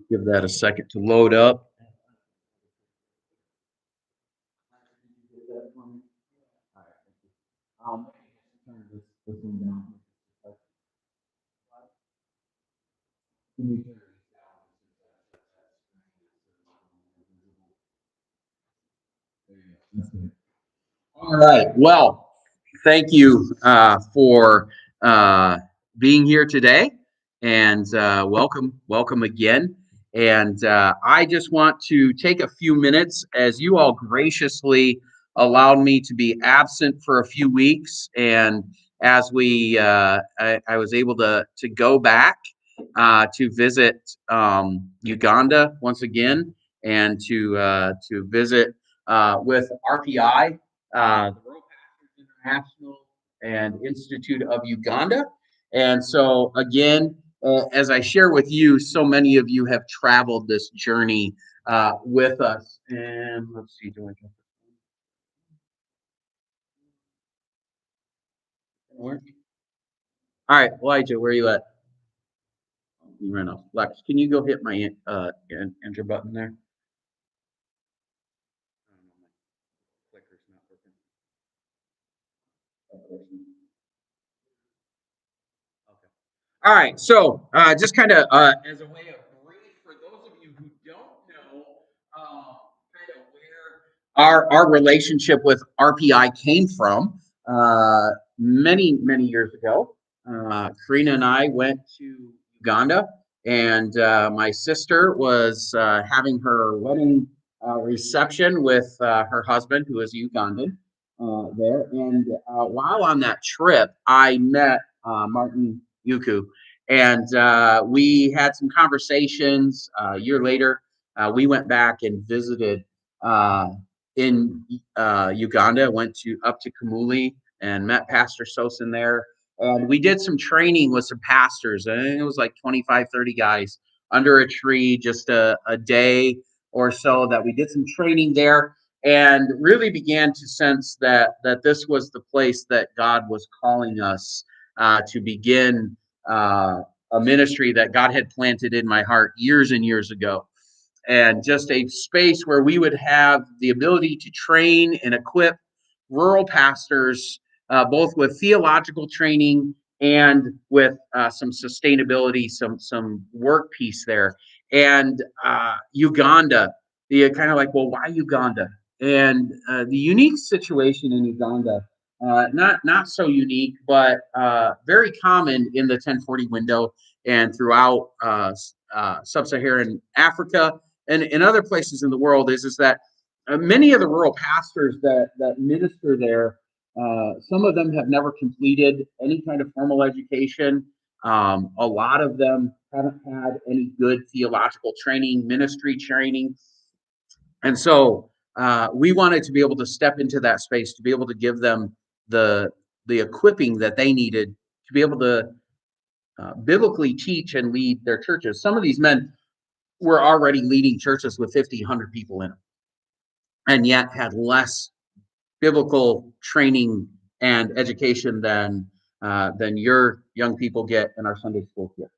Give that a second to load up. All right. Well, thank you for being here today, and welcome again. And I just want to take a few minutes as you all graciously allowed me to be absent for a few weeks, and as I was able to go back to visit Uganda once again, and to visit with RPI, the Rural Pastors International and Institute of Uganda. And so, again, as I share with you, so many of you have traveled this journey with us. And let's see, do I get work? All right, Elijah, where are you at? You ran off. Lex, can you go hit my enter button there? Clicker's not working. All right, so just kind of as a way of brief for those of you who don't know, kind of where our relationship with RPI came from. Many years ago, Karina and I went to Uganda, and my sister was having her wedding reception with her husband, who is Ugandan, there. And while on that trip, I met Martin Yuku. And we had some conversations. A year later, we went back and visited in Uganda. Went up to Kamuli and met Pastor Sosin there. And we did some training with some pastors. I think it was like 25, 30 guys under a tree, just a day or so that we did some training there, and really began to sense that this was the place that God was calling us to begin a ministry that God had planted in my heart years and years ago. And just a space where we would have the ability to train and equip rural pastors, both with theological training and with some sustainability, some work piece there. And Uganda, the kind of like, well, why Uganda? And the unique situation in Uganda, not so unique, but very common in the 1040 window and throughout sub-Saharan Africa and in other places in the world, is that many of the rural pastors that minister there, some of them have never completed any kind of formal education. A lot of them haven't had any good theological training, ministry training. And so we wanted to be able to step into that space, to be able to give them the equipping that they needed to be able to biblically teach and lead their churches. Some of these men were already leading churches with 50, 100 people in them, and yet had less biblical training and education than your young people get in our Sunday school here.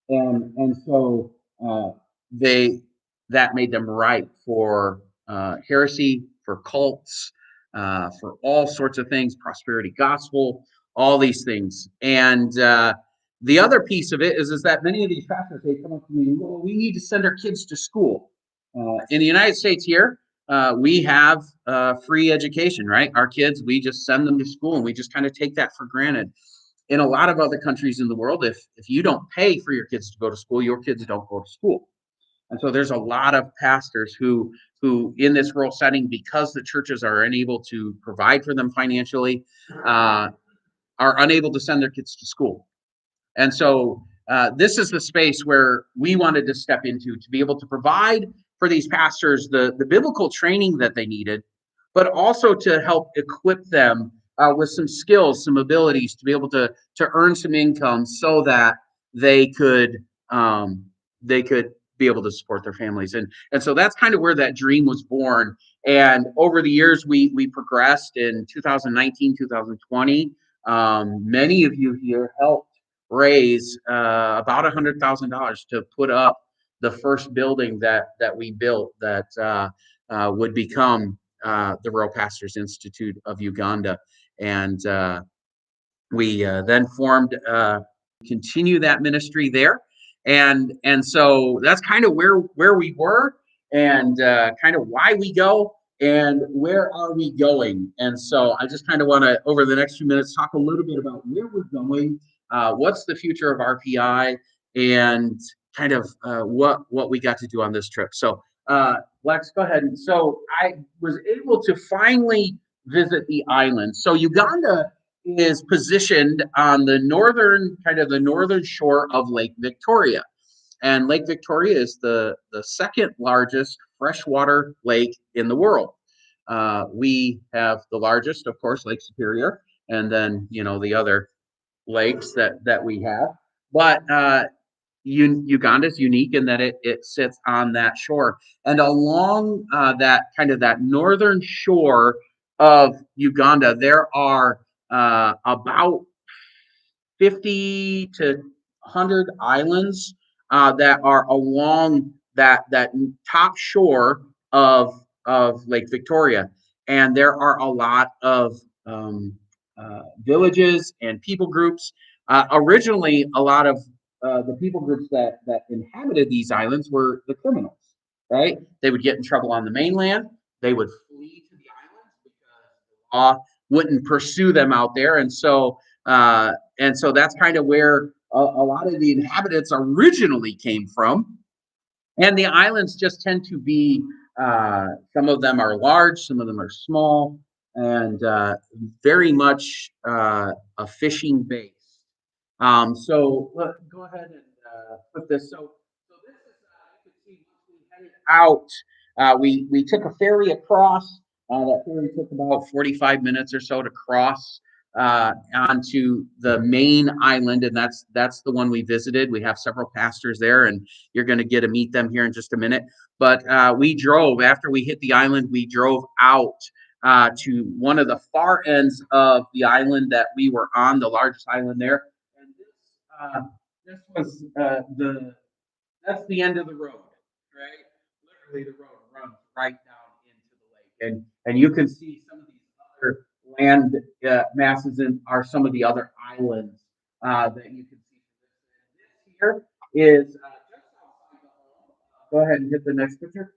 And so they that made them ripe for heresy, for cults, for all sorts of things, prosperity gospel, all these things. And the other piece of it is that many of these pastors, they come up to me, well, we need to send our kids to school. In the United States here, we have free education, right? Our kids, we just send them to school, and we just kind of take that for granted. In a lot of other countries in the world, if you don't pay for your kids to go to school, your kids don't go to school. And so there's a lot of pastors who in this rural setting, because the churches are unable to provide for them financially, are unable to send their kids to school. And so this is the space where we wanted to step into, to be able to provide for these pastors the biblical training that they needed, but also to help equip them with some skills, some abilities to be able to earn some income, so that they could be able to support their families. And so that's kind of where that dream was born. And over the years, we progressed. In 2019, 2020, many of you here helped raise about $100,000 to put up the first building that we built that would become the Rural Pastors Institute of Uganda. And we then formed continue that ministry there, and so that's kind of where we were, and kind of why we go and where are we going. And so I just kind of want to, over the next few minutes, talk a little bit about where we're going, what's the future of RPI, and kind of what we got to do on this trip. So Lex, go ahead. And so I was able to finally visit the island. So Uganda is positioned on the northern shore of Lake Victoria. And Lake Victoria is the second largest freshwater lake in the world. We have the largest, of course, Lake Superior, and then the other lakes that we have. But Uganda is unique in that it sits on that shore, and along that northern shore of Uganda, there are about 50 to 100 islands that are along that top shore of Lake Victoria, and there are a lot of villages and people groups. Originally, a lot of the people groups that inhabited these islands were the criminals, right? They would get in trouble on the mainland. They would flee to the islands because the law wouldn't pursue them out there, and so that's kind of where a lot of the inhabitants originally came from. And the islands just tend to be, some of them are large, some of them are small, and very much a fishing base. So go ahead and put this. So this is, you can see once we headed out, we took a ferry across. That ferry took about 45 minutes or so to cross onto the main island, and that's the one we visited. We have several pastors there, and you're going to get to meet them here in just a minute. But we drove after we hit the island. We drove out to one of the far ends of the island that we were on, the largest island there. And this was that's the end of the road, right? Literally, the road runs right down into the lake, and you can see some of these other land masses and are some of the other islands that you can see. This here is just outside the home. Go ahead and hit the next picture.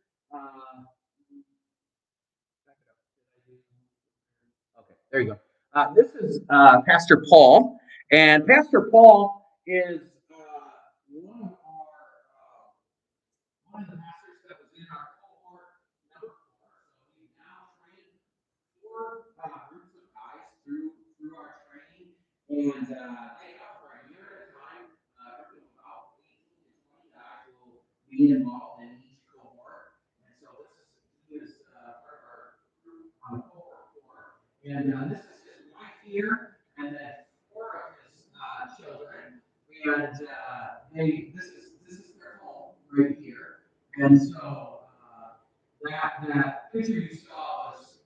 Okay, there you go. This is Pastor Paul, and Pastor Paul is one of one of the pastors that was in our cohort number 4. So we now trained 4 groups of guys through our training, and they have for a year at a time. A group of about 18 to 20 guys will be involved in each cohort, and so he is part of our group on cohort 4. And this is his wife here, and then 4 of his children, and this is their home right here. And so that picture you saw was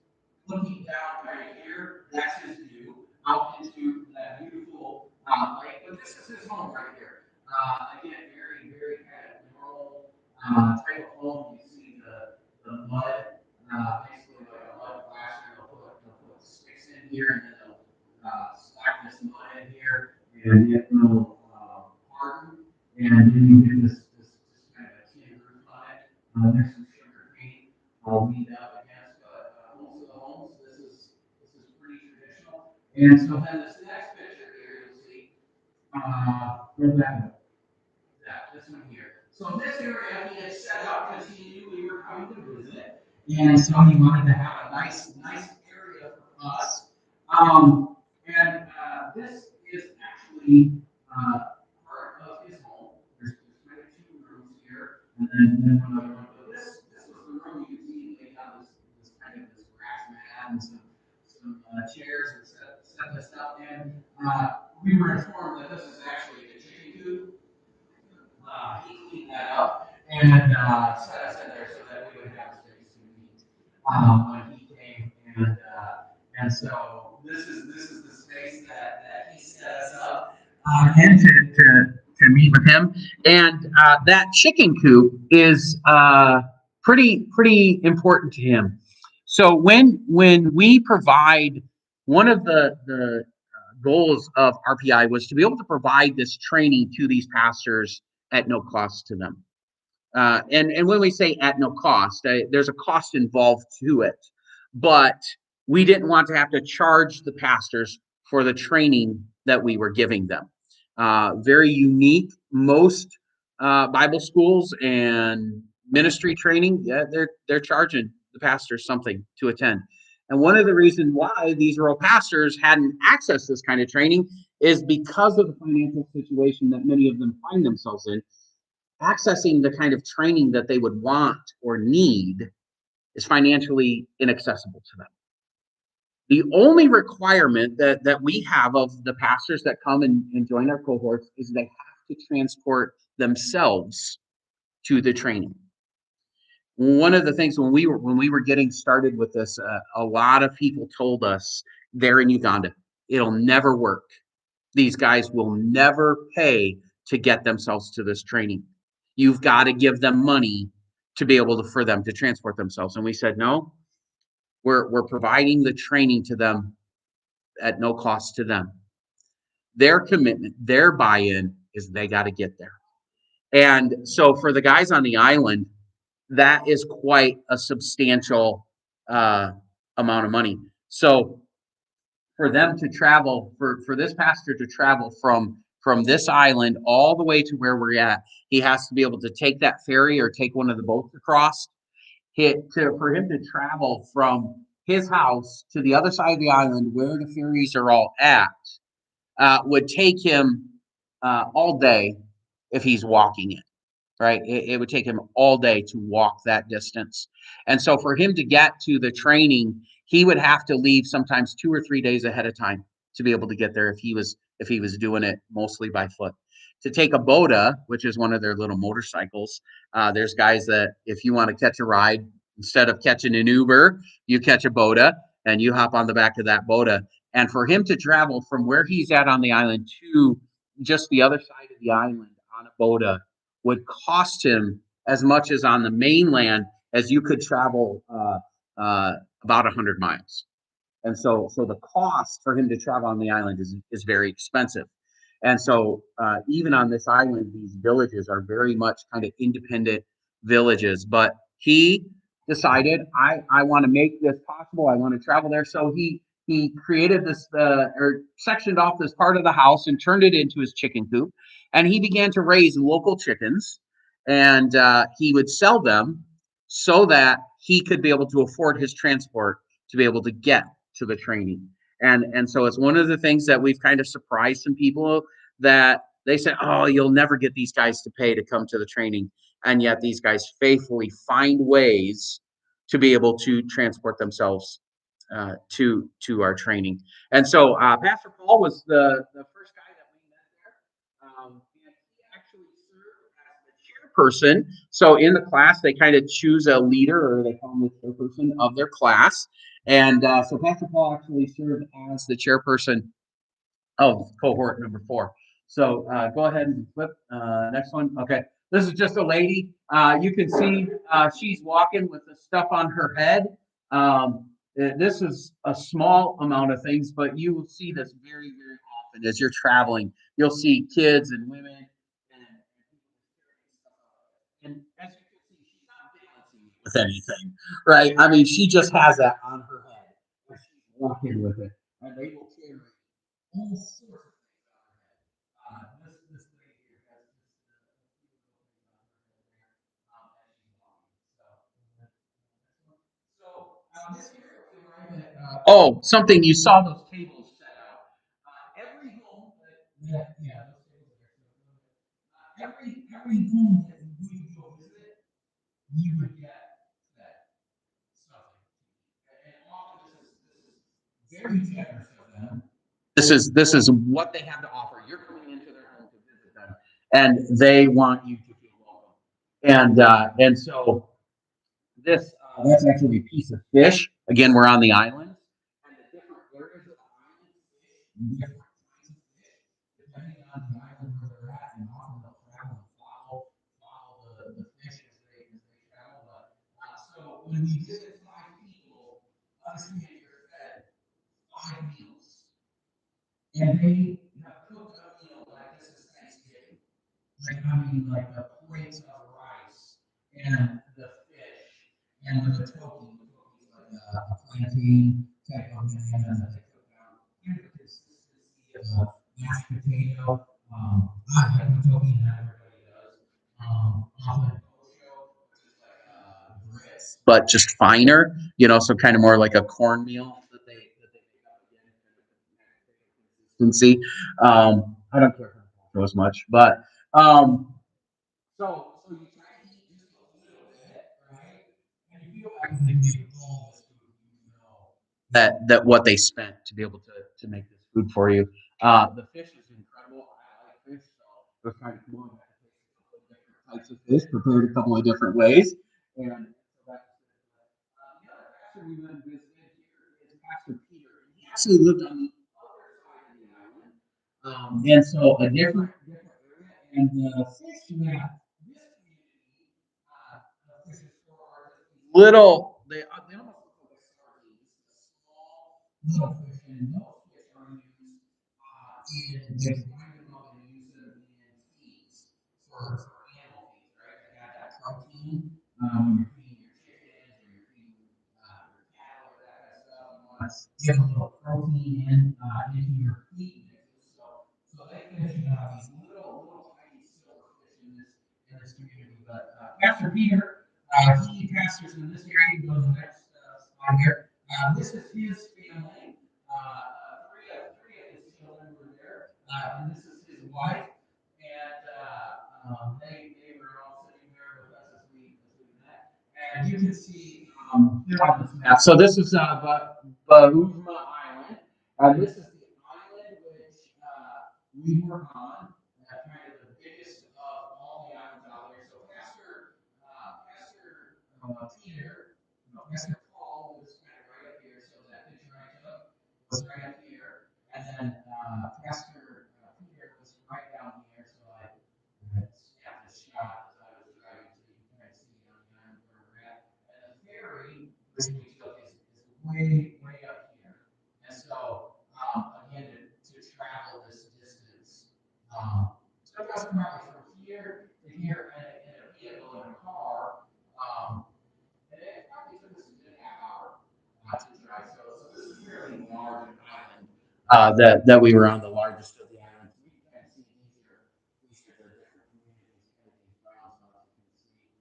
looking down right here. That's his view out into that beautiful lake. But this is his home right here. Again, very, very kind of normal type of home. You see the mud, basically like a mud plaster. They'll put sticks in here, and then they'll slap this mud in here, and it will harden. And then you get this kind of a tin roof on it. There's some sugar cane leaned up against most of the homes. This is pretty traditional. And so then this next picture here, you'll see where's that? This one here. So this area he had set up because he knew we were coming to visit, and so he wanted to have a nice area for us. And this is actually part of his home. There's kind of 2 rooms here, and then one other room. But this was the room you can see laid out this kind of this grass mat and some chairs and set this up. And we were informed that this is actually a chicken coop. He cleaned that up and set us in there so that we would have space to meet when he came. And so this is the space that he set us up and to to meet with him. And that chicken coop is pretty important to him. So when we provide one of the goals of RPI was to be able to provide this training to these pastors at no cost to them. And when we say at no cost, there's a cost involved to it, but we didn't want to have to charge the pastors for the training that we were giving them. Very unique. Most Bible schools and ministry training, yeah, they're charging the pastors something to attend. And one of the reasons why these rural pastors hadn't accessed this kind of training is because of the financial situation that many of them find themselves in. Accessing the kind of training that they would want or need is financially inaccessible to them. The only requirement that we have of the pastors that come and join our cohorts is they have to transport themselves to the training. One of the things when we were getting started with this, a lot of people told us they're in Uganda, it'll never work. These guys will never pay to get themselves to this training. You've got to give them money to be able to for them to transport themselves. And we said, no, we're providing the training to them at no cost to them. Their commitment, their buy-in is they got to get there. And so for the guys on the island, that is quite a substantial amount of money. So for them to travel, for this pastor to travel from this island all the way to where we're at, he has to be able to take that ferry or take one of the boats across. For him to travel from his house to the other side of the island where the ferries are all at would take him all day if he's walking it. Right? It would take him all day to walk that distance. And so for him to get to the training, he would have to leave sometimes 2 or 3 days ahead of time to be able to get there if he was doing it mostly by foot. To take a boda, which is one of their little motorcycles, there's guys that if you want to catch a ride, instead of catching an Uber, you catch a boda and you hop on the back of that boda. And for him to travel from where he's at on the island to just the other side of the island on a boda would cost him as much as on the mainland as you could travel about 100 miles. And so the cost for him to travel on the island is very expensive. And so even on this island, these villages are very much kind of independent villages. But he decided, I want to make this possible. I want to travel there. So he created this or sectioned off this part of the house and turned it into his chicken coop. And he began to raise local chickens, and he would sell them so that he could be able to afford his transport to be able to get to the training. And so it's one of the things that we've kind of surprised some people that they said, oh, you'll never get these guys to pay to come to the training. And yet these guys faithfully find ways to be able to transport themselves to our training. And so Pastor Paul was the first guy that we met there. And he actually served as the chairperson. So in the class, they kind of choose a leader, or they call him the chairperson of their class. And so Pastor Paul actually served as the chairperson of cohort number 4. So go ahead and flip next one. Okay. This is just a lady. You can see she's walking with the stuff on her head. This is a small amount of things, but you will see this very, very often as you're traveling. You'll see kids and women. And as you can see, she's not balancing with anything, right? I mean, she just has that on her head. And she's walking with it. And they will carry all sorts of things on her head. This lady here has as she's walking. This area we arrived at. Oh, something you saw those tables set out. Every home every home that you go visit, you would get that stuffing. And often this is very generous of them. This is what they have to offer. You're coming into their home to visit them, and they want you to feel welcome. And so this that's actually a piece of fish. Again, we're on the island, and the different areas of the island, fish, different kinds of fish, depending on the island where they're at, and often when we visit 5 people, understand you're fed 5 meals. And they have cooked a meal like this is Thanksgiving. Like, I mean, like the plates of rice and the fish and the toki. Toki's like a plantain type of banana that they cook down. Kind of the consistency of a mashed potato. I like the toki, not everybody does. Often kosho, which is like grits, but just finer. So kind of more like a cornmeal that they make up again. Consistency. I don't care for as much, but so you try to eat just a little bit, right? And you feel like they made all this food, that what they spent to be able to make this food for you. The fish is incredible. I like fish, so it was kind of cool. I got to taste a couple of different types of fish prepared a couple of different ways, and so that's the other pastor we went and visited here is Pastor Peter. He actually lived on the other side of the island. And so a different area, and the fish that this community fishes for are just these little. They almost look like sardines, the small little fish, and those fish are used in they grind them up and use them in feeds for animal feeds, right? They got that protein when you're feeding your chickens or you're feeding your cattle or that kind of stuff. You want to give a little protein into your feed mixes. So they fish these little tiny silverfish in this community. But Pastor Peter, he pastors in this area. He goes to the next slide here. This is his family. Three of his children were there, and this is his wife. And they were all sitting there with us as we met. And you can see here on this map. So this is Bahuma Island. This is the island which we were on, kind of the biggest of all the islands out there. So Pastor Peter, Pastor Paul was kind of right up here. So that picture I took was right up here, and then Pastor Peter was right down here. So I snapped a shot as I was driving, so you can kind of see on the island where we're at. And the ferry, which we took, is way up here. And so again, to travel this distance. Took us probably from here to here in a vehicle, in a car. And it probably took us a good half hour to drive. So this is a fairly large island that we were on, the largest of the islands. You can kind of see these are the different communities and these brown spots you can see.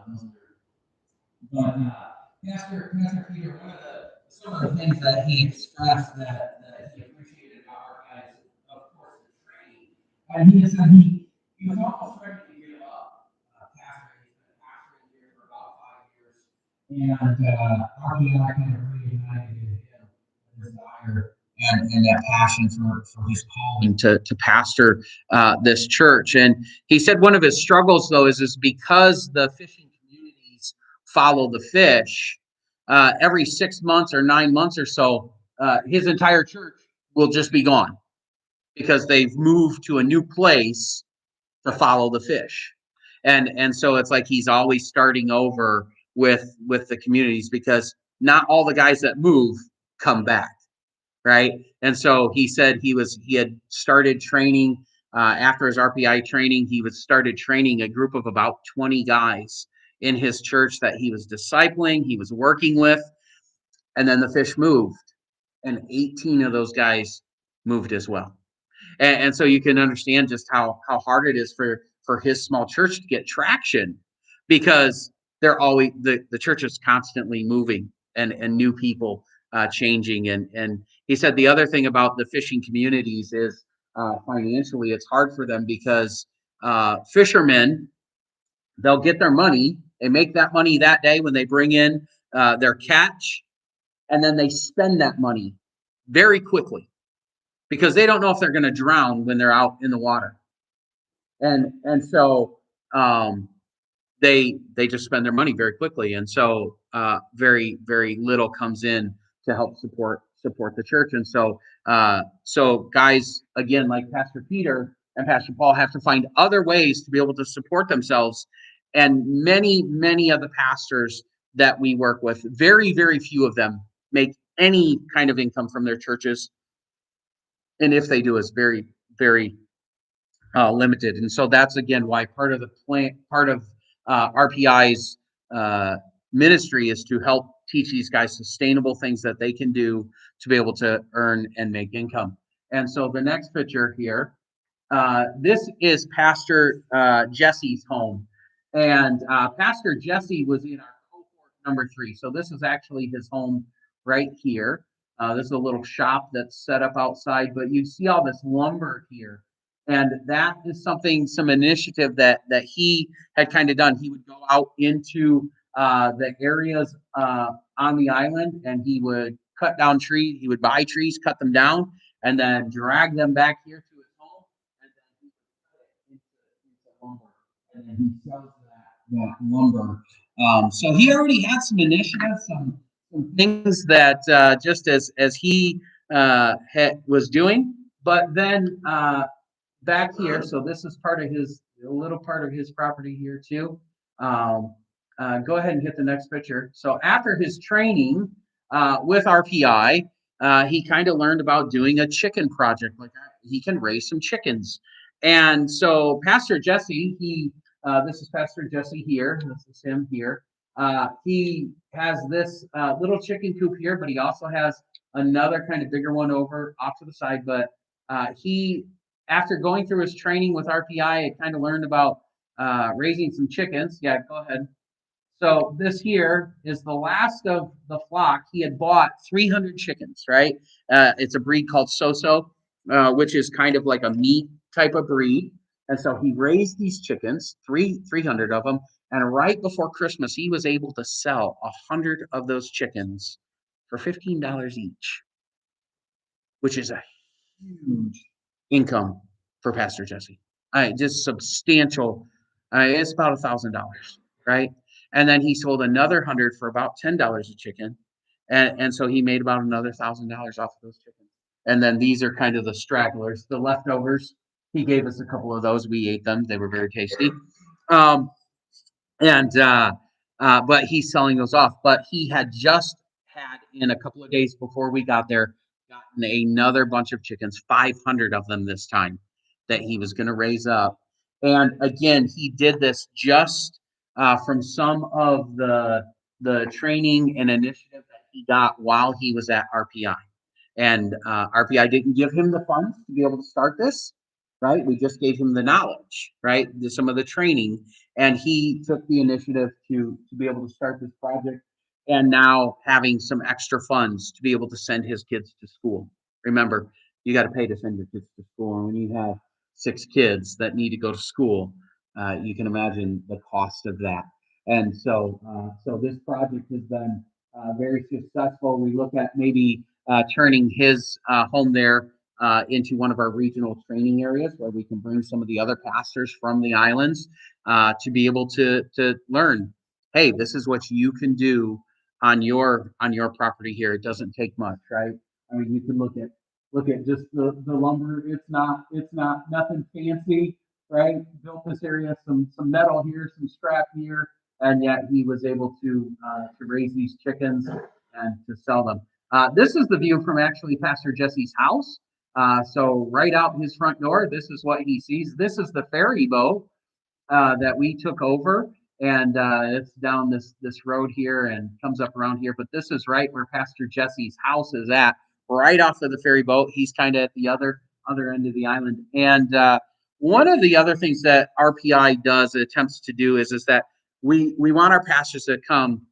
Those are but Pastor Peter, some of the things that he expressed that he appreciated about our guys, of course, the training. And he said he was almost ready to give up pastoring. He's been pastoring here for about 5 years. And RPI kind of reignited in him a desire and that passion for his calling to pastor this church. And he said one of his struggles, though, is because the fishing communities follow the fish, every 6 months or 9 months or so, his entire church will just be gone because they've moved to a new place to follow the fish. And so it's like he's always starting over with the communities because not all the guys that move come back, right? And so he said he had started training after his RPI training. He started training a group of about 20 guys in his church that he was discipling, he was working with, and then the fish moved, and 18 of those guys moved as well. And so you can understand just how hard it is for his small church to get traction because they're always the church is constantly moving and new people changing. And he said the other thing about the fishing communities is financially it's hard for them because fishermen, they'll get their money, they make that money that day when they bring in their catch, and then they spend that money very quickly because they don't know if they're going to drown when they're out in the water. And so they just spend their money very quickly, and so very little comes in to help support the church. And so guys, again, like Pastor Peter and Pastor Paul, have to find other ways to be able to support themselves. And many of the pastors that we work with, very, very few of them make any kind of income from their churches. And if they do, it's very, very limited. And so that's again why part of the plan, part of RPI's uh, ministry is to help teach these guys sustainable things that they can do to be able to earn and make income. And so the next picture here, this is Pastor Jesse's home. And Pastor Jesse was in our cohort number 3. So this is actually his home right here. This is a little shop that's set up outside, but you see all this lumber here. And that is something, some initiative that he had kind of done. He would go out into the areas on the island, and he would cut down trees. He would buy trees, cut them down, and then drag them back here to his home, and then he would cut it into lumber, and then he sells that lumber. So he already had some initiatives, some things that just as he was doing, but then back here, so this is part of his, a little part of his property here too. Go ahead and hit the next picture. So after his training with RPI, he kind of learned about doing a chicken project. Like he can raise some chickens. And so Pastor Jesse, this is Pastor Jesse here. This is him here. He has this little chicken coop here, but he also has another kind of bigger one over off to the side. But after going through his training with RPI, I kind of learned about raising some chickens. Yeah, go ahead. So this here is the last of the flock. He had bought 300 chickens, right? It's a breed called Soso, which is kind of like a meat type of breed. And so he raised these chickens, 300 of them. And right before Christmas, he was able to sell 100 of those chickens for $15 each, which is a huge income for Pastor Jesse. Just substantial. It's about $1,000, right? And then he sold another 100 for about $10 a chicken, and so he made about another $1,000 off of those chickens. And then these are kind of the stragglers, the leftovers. He gave us a couple of those. We ate them. They were very tasty. Um, and But he's selling those off. But he had just had, in a couple of days before we got there, gotten another bunch of chickens, 500 of them this time, that he was going to raise up. And again, he did this just from some of the training and initiative that he got while he was at RPI. And RPI didn't give him the funds to be able to start this, right? We just gave him the knowledge, right? Some of the training, and he took the initiative to be able to start this project. And now having some extra funds to be able to send his kids to school. Remember, you got to pay to send your kids to school, and when you have 6 kids that need to go to school, you can imagine the cost of that. And so this project has been very successful. We look at maybe turning his home there into one of our regional training areas where we can bring some of the other pastors from the islands to be able to learn. Hey, this is what you can do on your property here. It doesn't take much, right? I mean, you can look at just the lumber. It's not nothing fancy, right? Built this area, some metal here, some scrap here, and yet he was able to raise these chickens and to sell them. This is the view from actually Pastor Jesse's house. So right out his front door, this is what he sees. This is the ferry boat that we took over, and it's down this road here and comes up around here. But this is right where Pastor Jesse's house is at, right off of the ferry boat. He's kind of at the other end of the island. And one of the other things that RPI does, attempts to do, is that we want our pastors to come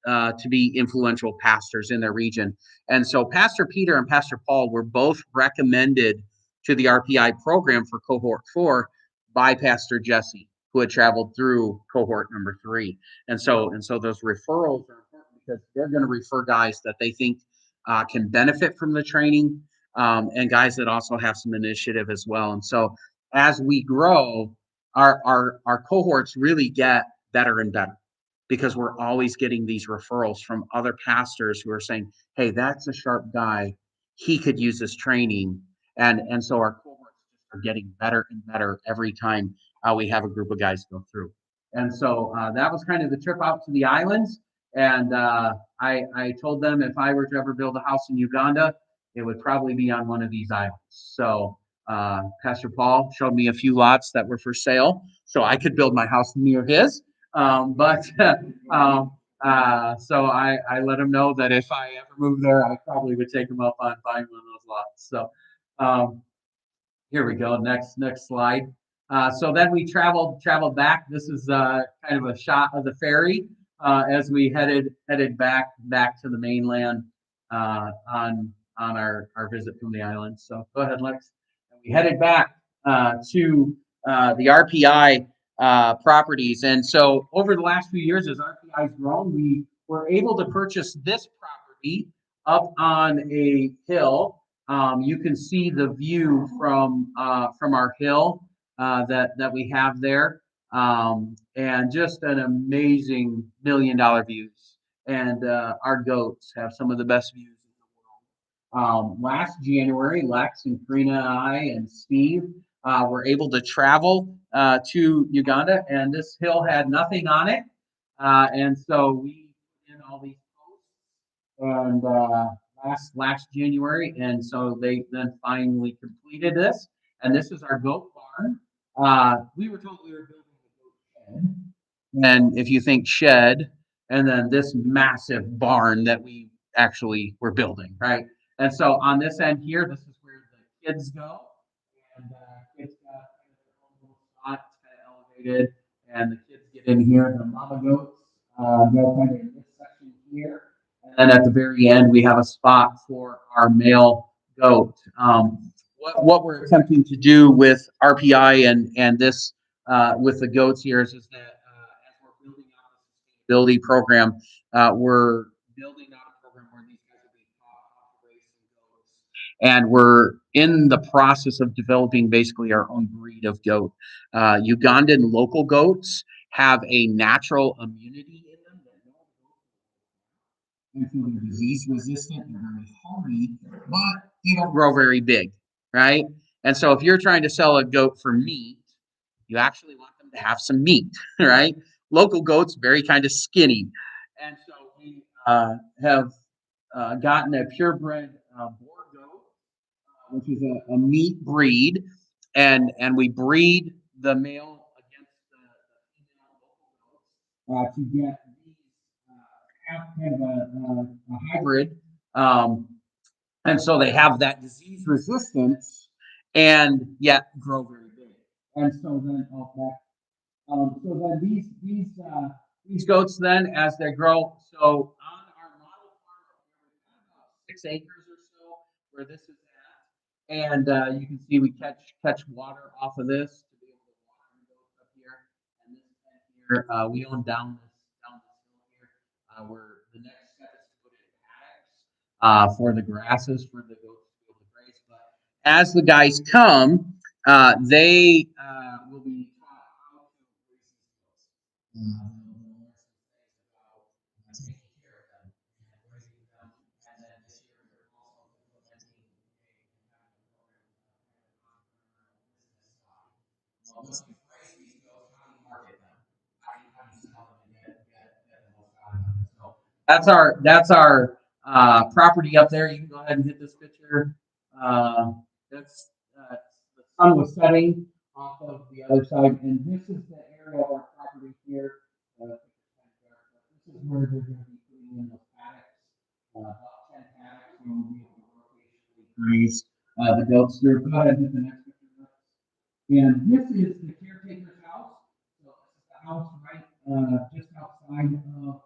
to be influential pastors in their region. And so Pastor Peter and Pastor Paul were both recommended to the RPI program for cohort 4 by Pastor Jesse, who had traveled through cohort number 3. And so those referrals are important because they're going to refer guys that they think can benefit from the training, and guys that also have some initiative as well. And so as we grow, our cohorts really get better and better, because we're always getting these referrals from other pastors who are saying, hey, that's a sharp guy. He could use this training. And so our cohorts are getting better and better every time we have a group of guys go through. And so that was kind of the trip out to the islands. And I told them if I were to ever build a house in Uganda, it would probably be on one of these islands. So Pastor Paul showed me a few lots that were for sale, so I could build my house near his. But so I let him know that if I ever moved there, I probably would take him up on buying one of those lots. So um, here we go. Next slide. So then we traveled back. This is kind of a shot of the ferry as we headed back to the mainland on our visit from the island. So go ahead, Lex. We headed back to the RPI properties, and so over the last few years, as RPI's grown, we were able to purchase this property up on a hill. You can see the view from our hill that we have there, and just an amazing $1 million views. And our goats have some of the best views in the world. Last January, Lex and Karina and I and Steve were able to travel to Uganda, and this hill had nothing on it, and so we put in all these posts and last January, and so they then finally completed this. And this is our goat barn. We were told we were building a goat shed, and if you think shed, and then this massive barn that we actually were building, right? And so on this end here, this is where the kids go, and kids got kind of their own little spot, it's kind of elevated, and the kids get in here. The mama goats go kind of in this section here, and at the very end, we have a spot for our male goat. What we're attempting to do with RPI and this with the goats here is that as we're building out a sustainability program, we're building out a program where these guys are being taught how to raise some goats, and we're in the process of developing basically our own breed of goat. Ugandan local goats have a natural immunity in them that no and so they're disease resistant, they're very hardy, but they don't grow very big, right? And so if you're trying to sell a goat for meat, you actually want them to have some meat, right? Local goats very kind of skinny, and so we have gotten a purebred boar goat, which is a meat breed, and we breed the male against the female local goats to get these have kind of a hybrid, um, and so they have that disease resistance and yet grow very big. And so then, so then these goats then as they grow. So on our model farm, we've got about 6 acres or so where this is at, and you can see we catch water off of this to be able to water the goats up here. And this pen here, we own down this hill here. Where the next step is to put in paddocks for the grasses for the goats to be able to graze. But as the guys come, they will be taught how to raise these goats. Taking care of them and raising them. And then this year we're also implementing well, listen, raise these goats, how do you market them? How do you sell them and get the most out of them? So that's our property up there. You can go ahead and hit this picture. That's the sun was setting off of the other side, and this is the area of our property here. This is where they're going to be putting in those paddocks. About 10 paddocks, we will be able to rotationally graze the goats through. Go ahead and hit the next picture. And this is the caretaker's house. So this is the house right just outside of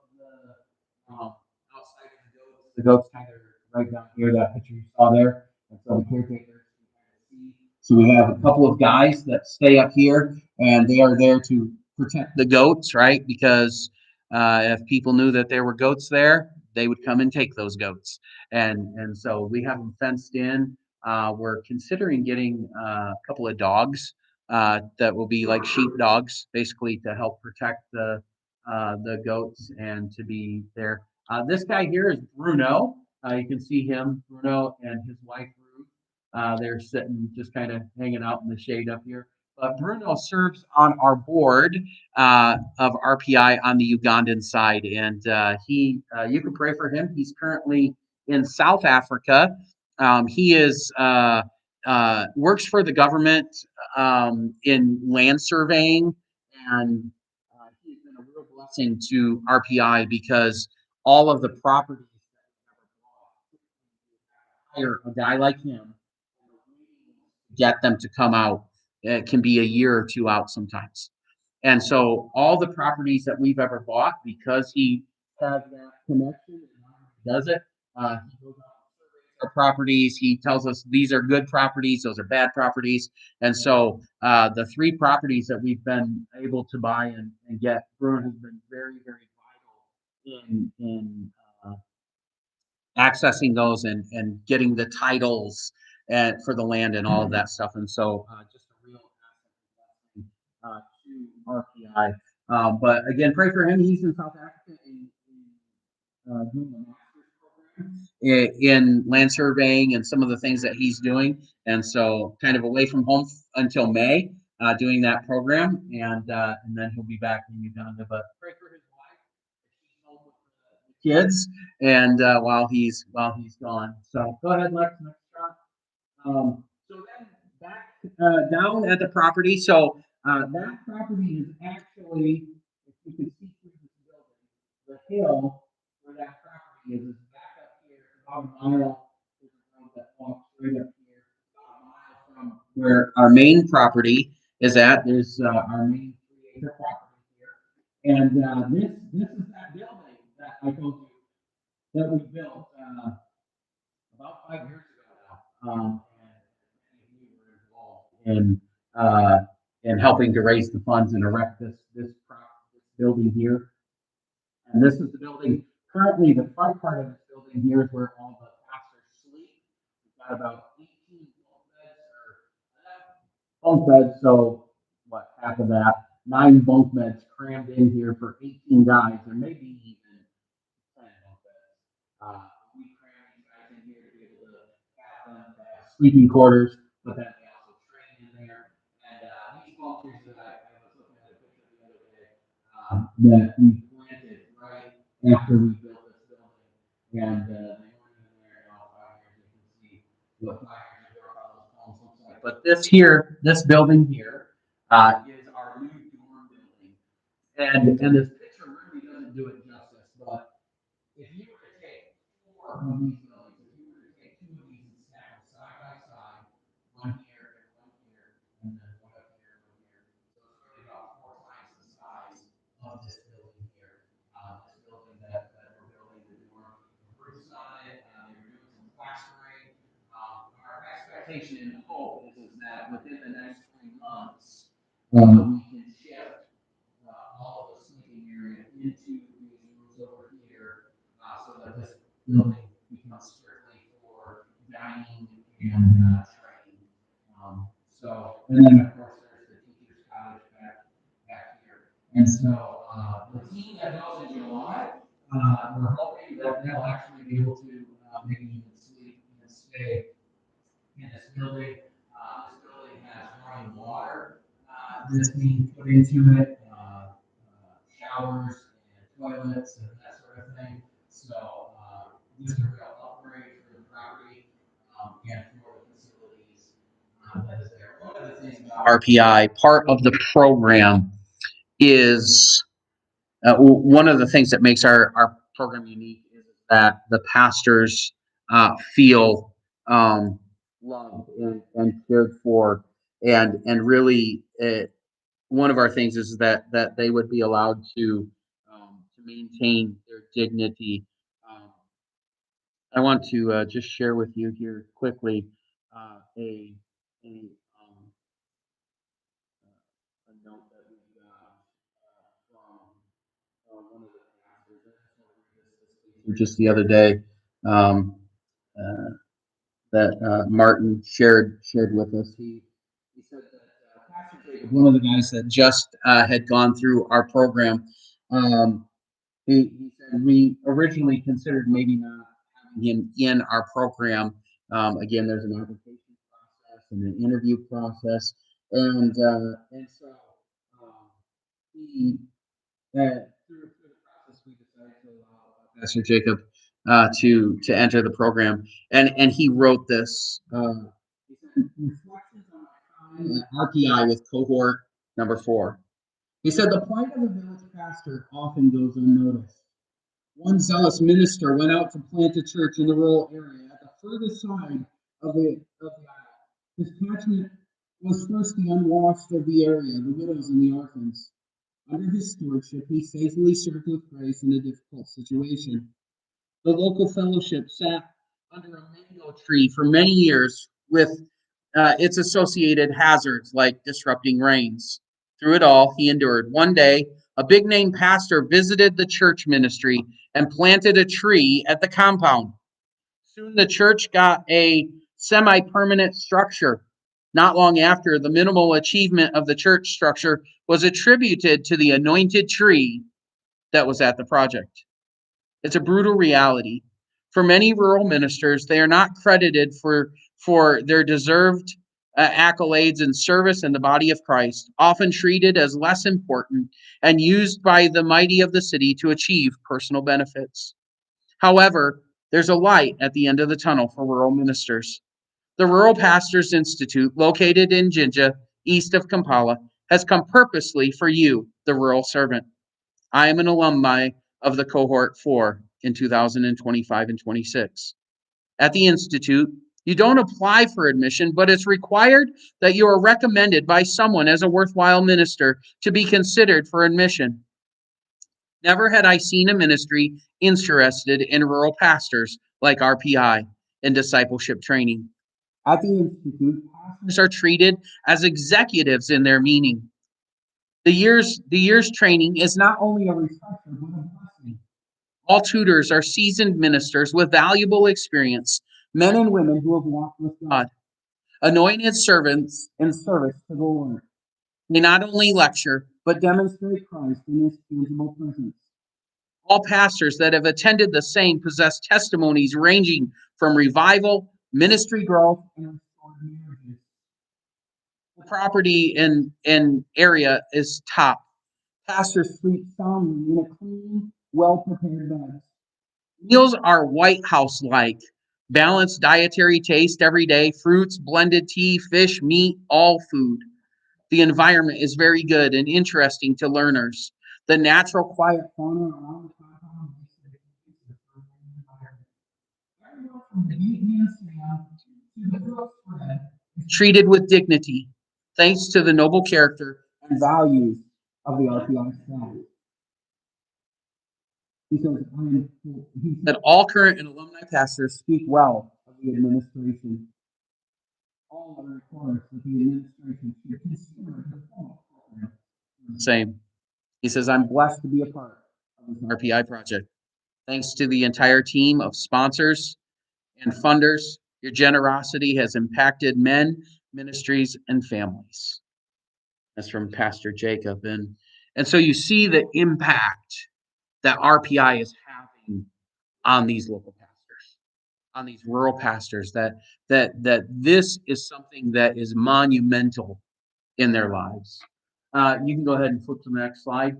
the goats kind of right down here, that picture you saw there. And so the caretakers can kind of see. So we have a couple of guys that stay up here, and they are there to protect the goats, right? Because if people knew that there were goats there, they would come and take those goats. And so we have them fenced in. We're considering getting a couple of dogs that will be like sheep dogs, basically to help protect the goats and to be there. This guy here is Bruno. You can see him, Bruno, and his wife Ruth. They're sitting, just kind of hanging out in the shade up here. but Bruno serves on our board of RPI on the Ugandan side, and you can pray for him. He's currently in South Africa. He is works for the government in land surveying, and he's been a real blessing to RPI because all of the properties hire a guy like him, get them to come out. It can be a year or two out sometimes. And so all the properties that we've ever bought, because he has that connection and does it, he goes out and surveys our properties. He tells us these are good properties, those are bad properties. And so the three properties that we've been able to buy and get, Bruin has been very, very vital in accessing those and getting the titles and for the land and all of that stuff. And so just a real to RPI. But again, pray for him. He's in South Africa doing the master's program in land surveying and some of the things that he's doing. And so kind of away from home until May, doing that program. And then he'll be back in Uganda. But pray for his wife. She's home with the kids and while he's gone. So go ahead, Lex. Next shot. So then back down at the property. So that property is actually, if you can see through this building, the hill where that property is back up here about a mile. There's a road that walks right up here, about a mile from where our main property is at. There's our main 3-acre property here, and this is that building that I told you that we built about 5 years ago now. And we were involved in helping to raise the funds and erect this building here. And this is the building. Currently, the front part of this building here is where all the pastors sleep. We've got about 18 bunk beds, so what, half of that, 9 bunk beds crammed in here for 18 guys, or maybe even 10 bunk beds. We cram these guys in here to be able to have them to have sleeping quarters, but then they also train in there. And these bunkers that I was looking at a picture the other day that we planted right after we built this building, and they weren't even there in all 5 years. You can see what 5 years ago how those homes looks like. But this building here is our new dorm building, and this picture really doesn't do it justice, but if you were to take 4 of these buildings, if you were to take 2 of these and stack them side by side, one here and then one up here and one here, so it's really about 4 times the size of this building here. This building that we're building the dorm, the roof's on it. They were doing some plastering. Our expectation and hope is that within the next 3 months, we can shift all of the sleeping area into these rooms over here, so that this building becomes strictly for dining and training. And then of course there's the teachers' cottage back here. And so the team that goes in July, we're hoping that they'll actually be able to maybe even sleep and stay in this building. This building has running water that's being put into it, showers and toilets and that sort of thing. So just a real upgrade for the property and for the facilities that is there. One of the things about RPI, part of the program is one of the things that makes our program unique is that the pastors feel loved and cared for, and really one of our things is that they would be allowed to maintain their dignity. Um, I want to just share with you here quickly a a note that we got from one of the pastors. I just want to read this just the other day. Um, uh, that Martin shared with us. He said that Pastor Jacob, one of the guys that just had gone through our program, um, he said we originally considered maybe not having him in our program. Again, there's an application process and an interview process, And so he through the process we decided to allow Pastor Jacob to enter the program, and he wrote this. He said, Reflections on my time at RPI with cohort number 4. He said the plight of a village pastor often goes unnoticed. One zealous minister went out to plant a church in the rural area at the furthest side of the island. His catchment was first the unwashed of the area, the widows and the orphans. Under his stewardship, he faithfully served with grace in a difficult situation. The local fellowship sat under a mango tree for many years with its associated hazards like disrupting rains. Through it all, he endured. One day, a big name pastor visited the church ministry and planted a tree at the compound. Soon the church got a semi permanent structure. Not long after, the minimal achievement of the church structure was attributed to the anointed tree that was at the project. It's a brutal reality. For many rural ministers, they are not credited for their deserved accolades and service in the body of Christ, often treated as less important and used by the mighty of the city to achieve personal benefits. However, there's a light at the end of the tunnel for rural ministers. The Rural Pastors Institute, located in Jinja, east of Kampala, has come purposely for you, the rural servant. I am an alumni of the cohort 4 in 2025 and 26. At the Institute, you don't apply for admission, but it's required that you are recommended by someone as a worthwhile minister to be considered for admission. Never had I seen a ministry interested in rural pastors like RPI in discipleship training. At the Institute, pastors are treated as executives in their meaning. The year's training is not only a refresher, but a blessing. All tutors are seasoned ministers with valuable experience, men and women who have walked with God, anointed servants in service to the Lord. They not only lecture, but demonstrate Christ in his tangible presence. All pastors that have attended the same possess testimonies ranging from revival, ministry growth, and restored marriages. The property in area is top. Pastors sleep soundly in a clean, well-prepared bed. Meals are White House-like. Balanced dietary taste every day, fruits, blended tea, fish, meat, all food. The environment is very good and interesting to learners. The natural quiet fauna around the compound makes it a conducive for a learning environment. Everyone from the evening stand to the cook spread is treated with dignity, thanks to the noble character and values of the RPI staff. He says, he said, all current and alumni pastors speak well of the administration. All are encouraged that the administration should consider the program. Same. He says, I'm blessed to be a part of this RPI project. Thanks to the entire team of sponsors and funders, your generosity has impacted men, ministries, and families. That's from Pastor Jacob. And so you see the impact that RPI is having on these local pastors, on these rural pastors, that this is something that is monumental in their lives. You can go ahead and flip to the next slide.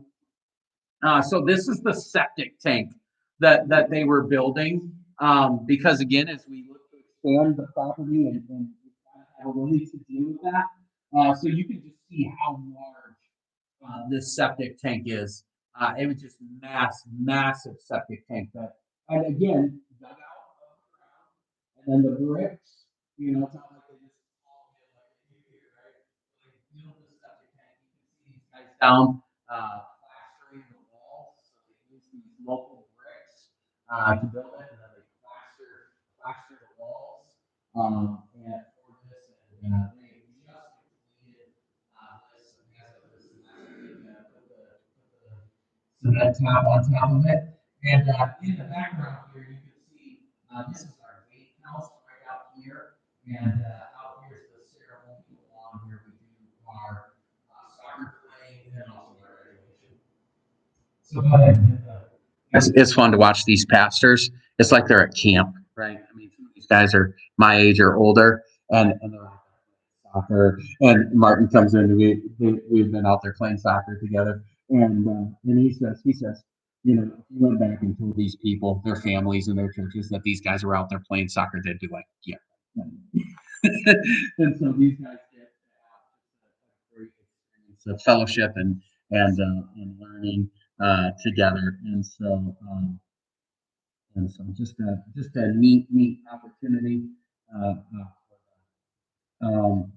So this is the septic tank that they were building, because again, as we look to expand the property and have a really to do with that, so you can just see how large this septic tank is. It was just massive septic tank and again, dug out of the ground, and then the bricks, it's not like they just all did like they do here, right? They built the septic tank. You can see these guys down plastering the walls. So they use these local bricks to build it, and then they plaster the walls. And for this, and they just completed this as of this last week. Put the cement top on top of it. And in the background here, you can see this is our gate house right out here. And out here's the ceremony. Along here, we do our soccer playing and also our graduation. So go ahead. It's fun to watch these pastors. It's like they're at camp, right? I mean, some of these guys are my age or older, and they're like soccer, and Martin comes in, and we've been out there playing soccer together, and he says, you know, if you went back and told these people, their families and their churches, that these guys were out there playing soccer, they'd be like, yeah. And so these guys get to have a great experience of fellowship and learning together, and so just a neat opportunity. Uh, um,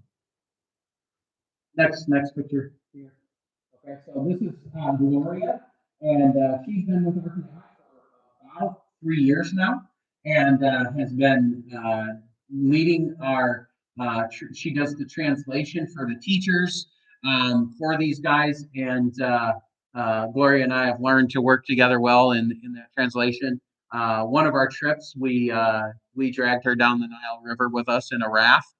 next picture here. Okay, so this is Gloria, and she's been with RPI for about 3 years now, and has been leading our. She does the translation for the teachers for these guys, and Gloria and I have learned to work together well in that translation. One of our trips, we dragged her down the Nile River with us in a raft.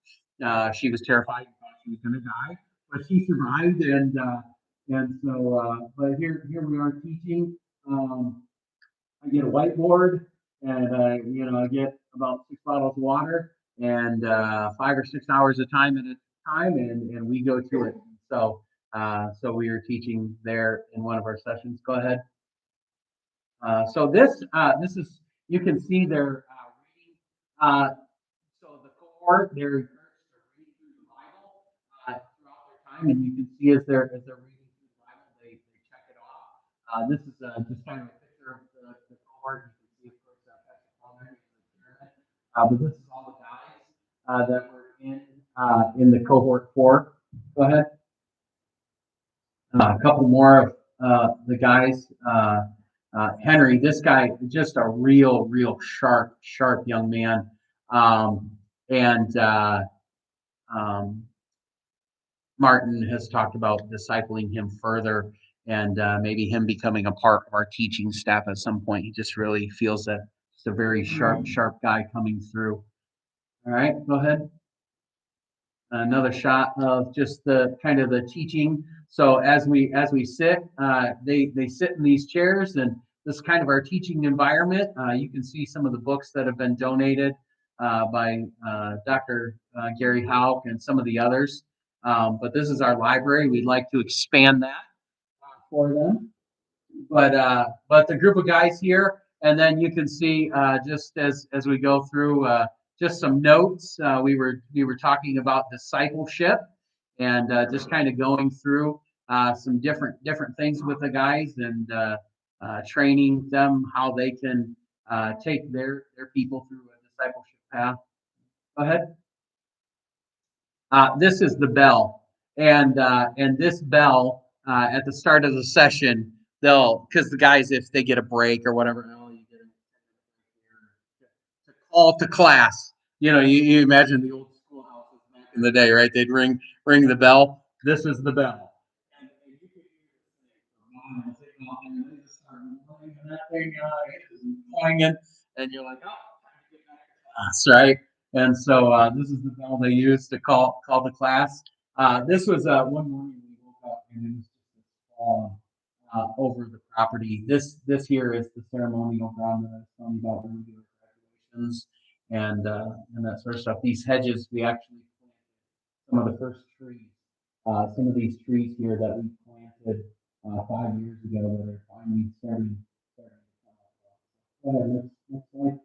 She was terrified, thought she was going to die, but she survived, but here we are teaching. I get a whiteboard, and I get about 6 bottles of water, and 5 or 6 hours of time at a time, and we go through it. So we are teaching there in one of our sessions. Go ahead. So this is, you can see their reading. So the cohort, they're encouraged to read through the Bible throughout their time, and you can see as they're reading through the Bible, they check it off. This is just kind of a picture of the cohort. You can see, of course, Pastor Palmer in the pyramid. But this is all the guys that were in the cohort 4. Go ahead. A couple more of the guys. Henry, this guy, just a real sharp young man. And Martin has talked about discipling him further, and maybe him becoming a part of our teaching staff at some point. He just really feels that it's a very sharp guy coming through. All right, go ahead. Another shot of just the kind of the teaching. So as we sit, they sit in these chairs, and this is kind of our teaching environment. You can see some of the books that have been donated by Dr. Gary Hauk and some of the others. But this is our library. We'd like to expand that for them. But the group of guys here, and then you can see just as we go through just some notes. We were talking about discipleship, and just kind of going through some different things with the guys, and training them how they can take their people through a discipleship path. Go ahead. This is the bell, and this bell at the start of the session, because the guys, if they get a break or whatever, you get to call to class. You imagine the old schoolhouses back in the day, right? They'd ring the bell. This is the bell. And you could hear this thing, and that thing is clanging, and you're like, oh, time to get back to class, right? And so this is the bell they use to call the class. This was one morning we woke up, and it was just this fall over the property. This here is the ceremonial ground that I was telling you about when we do graduations and that sort of stuff. These hedges, we actually planted some of the first trees. Some of these trees here that we planted 5 years ago that are finally starting to come up. Next slide.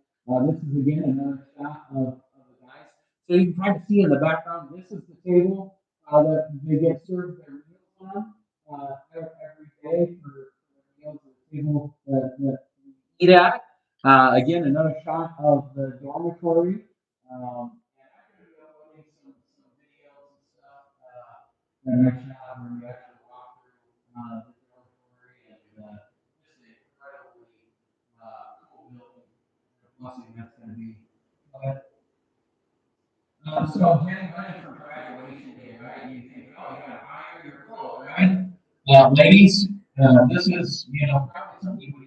This is again another shot of the guys. So you can kind of see in the background, this is the table that they get served their meals on every day for the meals at the table that we eat at. Again, another shot of the dormitory. And I'm going to be uploading some videos and stuff. And next shot where we actually walk through the dormitory, and just an incredibly cool building. Blessing that's going to be. So getting ready for graduation day, right? You think, oh, you got to hire your clothes, right? Ladies, this is probably something you would